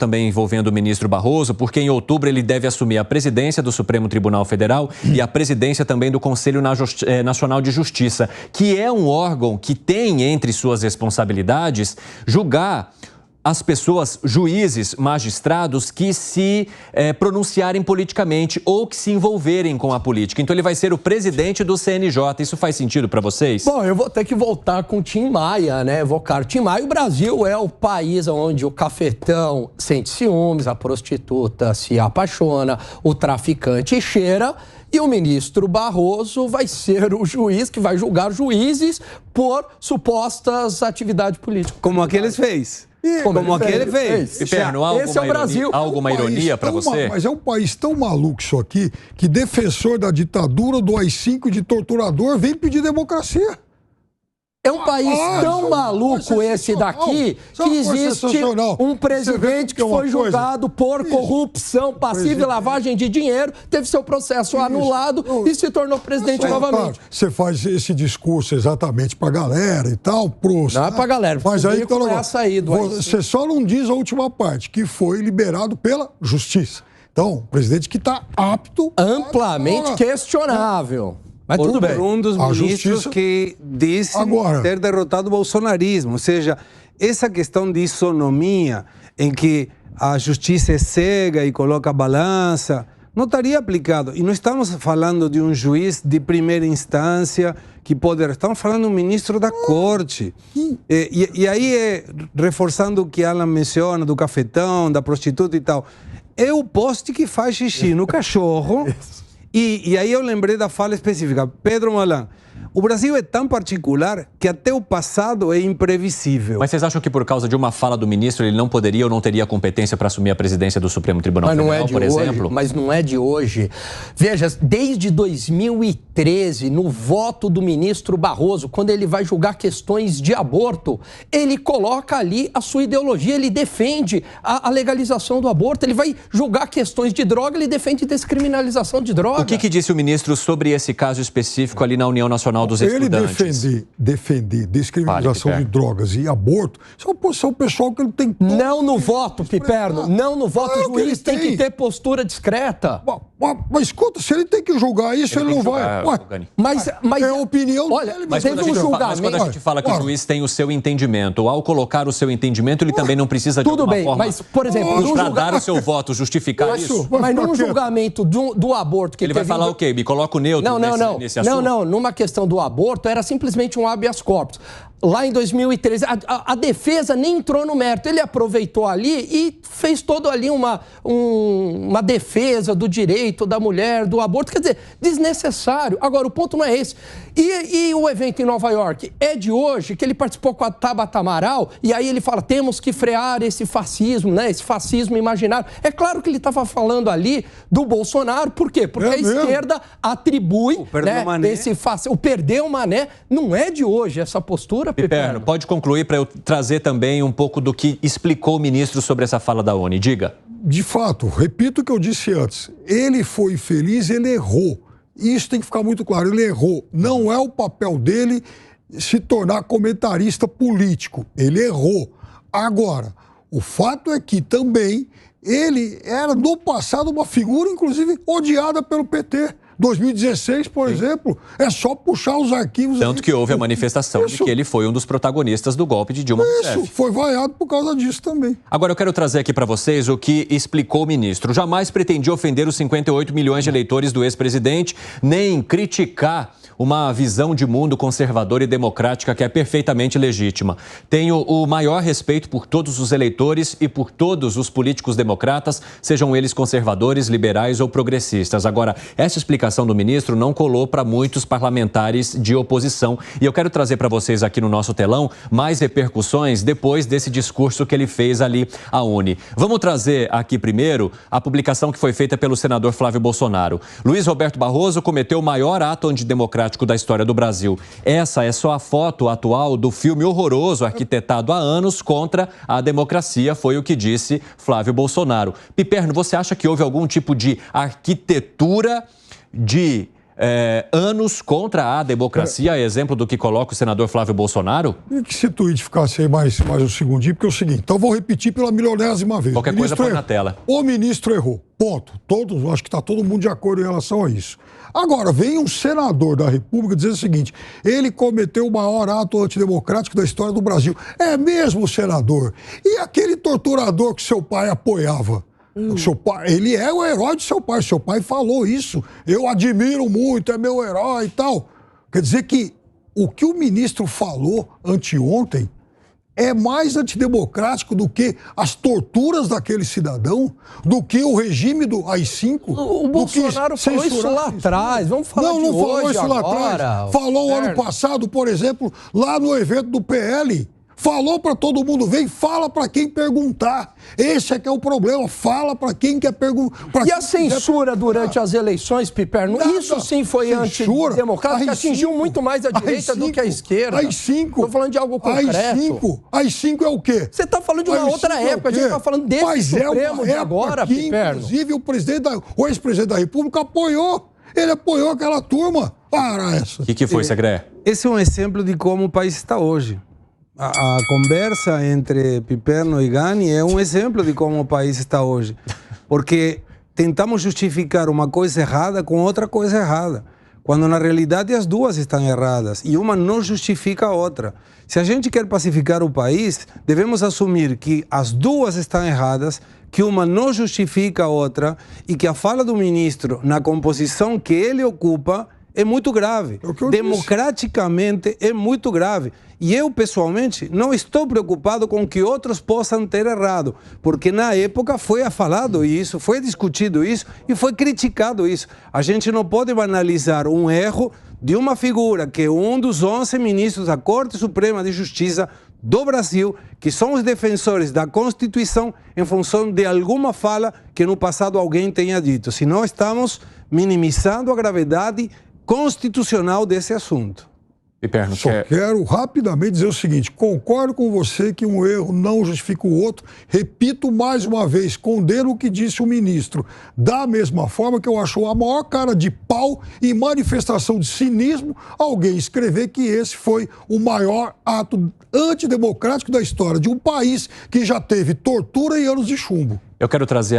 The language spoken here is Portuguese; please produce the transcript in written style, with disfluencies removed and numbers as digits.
também envolvendo o ministro Barroso, porque em outubro ele deve assumir a presidência do Supremo Tribunal Federal e a presidência também do Conselho Nacional de Justiça, que é um órgão que tem entre suas responsabilidades julgar as pessoas, juízes, magistrados, que se pronunciarem politicamente ou que se envolverem com a política. Então ele vai ser o presidente do CNJ. Isso faz sentido para vocês? Bom, eu vou ter que voltar com o Tim Maia, né? Evocar o Tim Maia. O Brasil é o país onde o cafetão sente ciúmes, a prostituta se apaixona, o traficante cheira. E o ministro Barroso vai ser o juiz que vai julgar juízes por supostas atividades políticas. Como aqueles fez. Como aquele fez. Piperno, Esse é o Brasil. Há alguma ironia para você? Mas é um país tão maluco isso aqui, que defensor da ditadura, do AI-5 de torturador, vem pedir democracia. É um país tão maluco esse daqui que existe um presidente que foi julgado por corrupção passiva e lavagem de dinheiro, teve seu processo anulado e se tornou presidente novamente. Você faz esse discurso exatamente pra galera e tal, Não é pra galera, mas aí então, você só não diz a última parte, que foi liberado pela justiça. Então, o presidente que está apto... Amplamente questionável. Mas tudo bem. Por um dos ministros que disse ter derrotado o bolsonarismo. Ou seja, essa questão de isonomia, em que a justiça é cega e coloca a balança, não estaria aplicado. E não estamos falando de um juiz de primeira instância que poder. Estamos falando de um ministro da corte. E aí, reforçando o que Alan menciona, do cafetão, da prostituta e tal, é o poste que faz xixi no cachorro. E aí eu lembrei da fala específica. Pedro Malan, o Brasil é tão particular que até o passado é imprevisível. Mas vocês acham que por causa de uma fala do ministro ele não poderia ou não teria competência para assumir a presidência do Supremo Tribunal Federal, por exemplo? Mas não é de hoje. Veja, desde 2013, no voto do ministro Barroso, quando ele vai julgar questões de aborto, ele coloca ali a sua ideologia, ele defende a legalização do aborto, ele vai julgar questões de droga, ele defende descriminalização de droga. O que disse o ministro sobre esse caso específico ali na União Nacional dos Estudantes? Ele defender descriminalização de drogas e aborto, isso é uma posição pessoal que ele tem... Não no voto, Piperno, não no voto. O juiz tem que ter postura discreta. Mas escuta, se ele tem que julgar isso, ele não vai... Mas é a opinião dele. Mas quando a gente fala que o juiz tem o seu entendimento, ao colocar o seu entendimento, ele também não precisa de alguma forma... Mas, por exemplo... para dar o seu voto, justificar isso? Mas num julgamento do aborto... que ele vai falar o quê? Me coloca o neutro nesse assunto? Não, numa questão do aborto, era simplesmente um habeas corpus. Lá em 2013, a defesa nem entrou no mérito. Ele aproveitou ali e fez todo ali uma defesa do direito da mulher, do aborto. Quer dizer, desnecessário. Agora, o ponto não é esse. E o evento em Nova York? É de hoje, que ele participou com a Tabata Amaral, e aí ele fala, temos que frear esse fascismo, né? Esse fascismo imaginário. É claro que ele estava falando ali do Bolsonaro. Por quê? Porque a esquerda atribui o perdeu o mané. Não é de hoje essa postura. Piperno, pode concluir para eu trazer também um pouco do que explicou o ministro sobre essa fala da ONU. Diga. De fato, repito o que eu disse antes. Ele foi feliz, ele errou. Isso tem que ficar muito claro, ele errou. Não é o papel dele se tornar comentarista político. Ele errou. Agora, o fato é que também ele era no passado uma figura, inclusive, odiada pelo PT. 2016, por exemplo, é só puxar os arquivos... Tanto que houve a manifestação de que ele foi um dos protagonistas do golpe de Dilma Rousseff. Isso, foi vaiado por causa disso também. Agora, eu quero trazer aqui para vocês o que explicou o ministro. Jamais pretendia ofender os 58 milhões de eleitores do ex-presidente, nem criticar uma visão de mundo conservadora e democrática que é perfeitamente legítima. Tenho o maior respeito por todos os eleitores e por todos os políticos democratas, sejam eles conservadores, liberais ou progressistas. Agora, essa explicação do ministro não colou para muitos parlamentares de oposição. E eu quero trazer para vocês aqui no nosso telão mais repercussões depois desse discurso que ele fez ali à UNE. Vamos trazer aqui primeiro a publicação que foi feita pelo senador Flávio Bolsonaro. Luiz Roberto Barroso cometeu o maior ato antidemocrático da história do Brasil. Essa é só a foto atual do filme horroroso arquitetado há anos contra a democracia, foi o que disse Flávio Bolsonaro. Piperno, você acha que houve algum tipo de arquitetura de anos contra a democracia, exemplo do que coloca o senador Flávio Bolsonaro? E que se o tweet ficasse aí mais um segundinho, porque é o seguinte, então vou repetir pela milionésima vez. Qualquer coisa põe na tela. O ministro errou, ponto. Acho que está todo mundo de acordo em relação a isso. Agora, vem um senador da República dizer o seguinte, ele cometeu o maior ato antidemocrático da história do Brasil. É mesmo, senador? E aquele torturador que seu pai apoiava? O seu pai, ele é o herói de seu pai. Seu pai falou isso. Eu admiro muito, é meu herói e tal. Quer dizer que o que o ministro falou anteontem é mais antidemocrático do que as torturas daquele cidadão, do que o regime do AI-5. O Bolsonaro falou isso lá atrás. Vamos falar de hoje, falou isso lá agora, atrás. Falou ano passado, por exemplo, lá no evento do PL. Falou para todo mundo ver e fala para quem perguntar. Esse é que é o problema. Fala para quem quer perguntar. E a censura durante as eleições, Piperno? Isso sim foi antidemocrático, atingiu muito mais a direita do que a esquerda. AI-5. Estou falando de algo concreto. AI-5 é o quê? Você está falando de uma outra época. A gente está falando desse Supremo de agora, Piperno. Inclusive, o ex-presidente da República apoiou. Ele apoiou aquela turma. Para essa. O que foi, Segré? Esse é um exemplo de como o país está hoje. A conversa entre Piperno e Gani é um exemplo de como o país está hoje. Porque tentamos justificar uma coisa errada com outra coisa errada. Quando na realidade as duas estão erradas e uma não justifica a outra. Se a gente quer pacificar o país, devemos assumir que as duas estão erradas, que uma não justifica a outra e que a fala do ministro na composição que ele ocupa é muito grave. Democraticamente é muito grave. E eu, pessoalmente, não estou preocupado com que outros possam ter errado, porque na época foi falado isso, foi discutido isso e foi criticado isso. A gente não pode banalizar um erro de uma figura que é um dos 11 ministros da Corte Suprema de Justiça do Brasil, que são os defensores da Constituição em função de alguma fala que no passado alguém tenha dito. Senão estamos minimizando a gravidade constitucional desse assunto. Piperno, Só quero rapidamente dizer o seguinte, concordo com você que um erro não justifica o outro, repito mais uma vez, condeno o que disse o ministro, da mesma forma que eu acho a maior cara de pau e manifestação de cinismo alguém escrever que esse foi o maior ato antidemocrático da história de um país que já teve tortura e anos de chumbo. Eu quero trazer